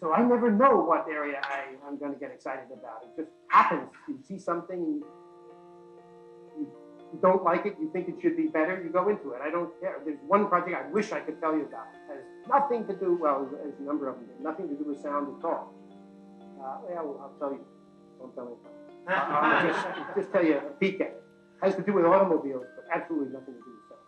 So I never know what area I'm going to get excited about. It just happens. You see something, you don't like it, you think it should be better, you go into it. I don't care. There's one project I wish I could tell you about. It has nothing to do, well, as a number of them did, nothing to do with sound at all. I'll tell you. Don't tell me about it. I'll just tell you a peek at it. It has to do with automobiles, but absolutely nothing to do with sound.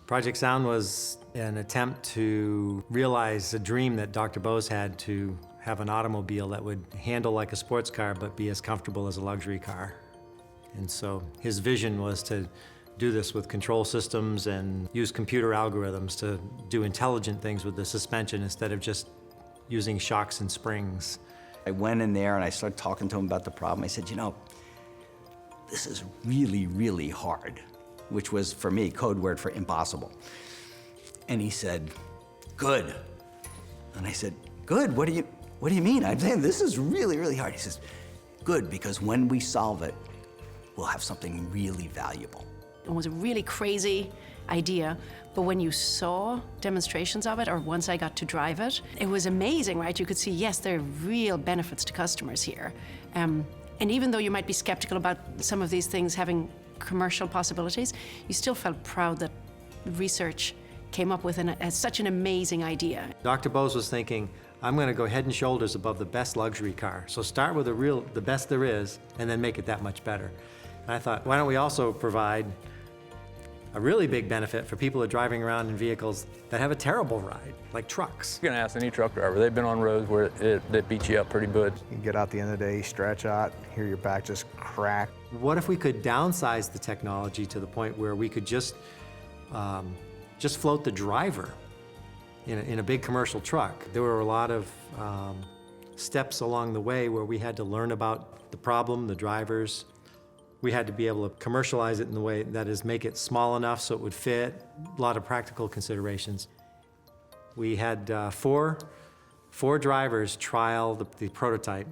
Project Sound was an attempt to realize a dream that Dr. Bose had to have an automobile that would handle like a sports car but be as comfortable as a luxury car. And so his vision was to do this with control systems and use computer algorithms to do intelligent things with the suspension instead of just using shocks and springs. I went in there and I started talking to him about the problem. I said, you know, this is really, really hard, which was, for me, code word for impossible. And he said, good. And I said, good? What do you mean? I'm saying this is really, really hard. He says, good, because when we solve it, we'll have something really valuable. It was a really crazy idea, but when you saw demonstrations of it, or once I got to drive it, it was amazing, right? You could see, yes, there are real benefits to customers here. And even though you might be skeptical about some of these things having commercial possibilities, you still felt proud that research came up with such an amazing idea. Dr. Bose was thinking, I'm going to go head and shoulders above the best luxury car. So start with the best there is, and then make it that much better. And I thought, why don't we also provide a really big benefit for people who are driving around in vehicles that have a terrible ride, like trucks. You can ask any truck driver. They've been on roads where they beat you up pretty good. You get out the end of the day, stretch out, hear your back just crack. What if we could downsize the technology to the point where we could just float the driver in a big commercial truck? There were a lot of steps along the way where we had to learn about the problem, the drivers. We had to be able to commercialize it in the way that is, make it small enough so it would fit, a lot of practical considerations. We had four drivers trial the prototype,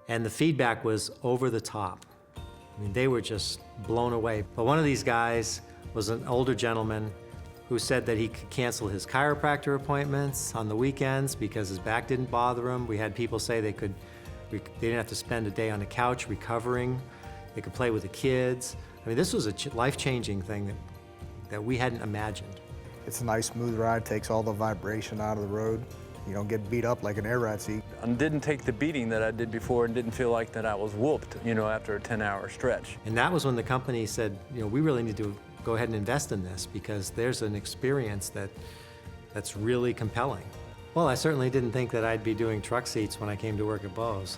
and the feedback was over the top. I mean, they were just blown away. But one of these guys was an older gentleman who said that he could cancel his chiropractor appointments on the weekends because his back didn't bother him. We had people say they didn't have to spend a day on the couch recovering. They could play with the kids. I mean, this was a life-changing thing that we hadn't imagined. It's a nice, smooth ride, takes all the vibration out of the road. You don't get beat up like an air ride seat. I didn't take the beating that I did before and didn't feel like that I was whooped, you know, after a 10-hour stretch. And that was when the company said, you know, we really need to go ahead and invest in this because there's an experience that's really compelling. Well, I certainly didn't think that I'd be doing truck seats when I came to work at Bose.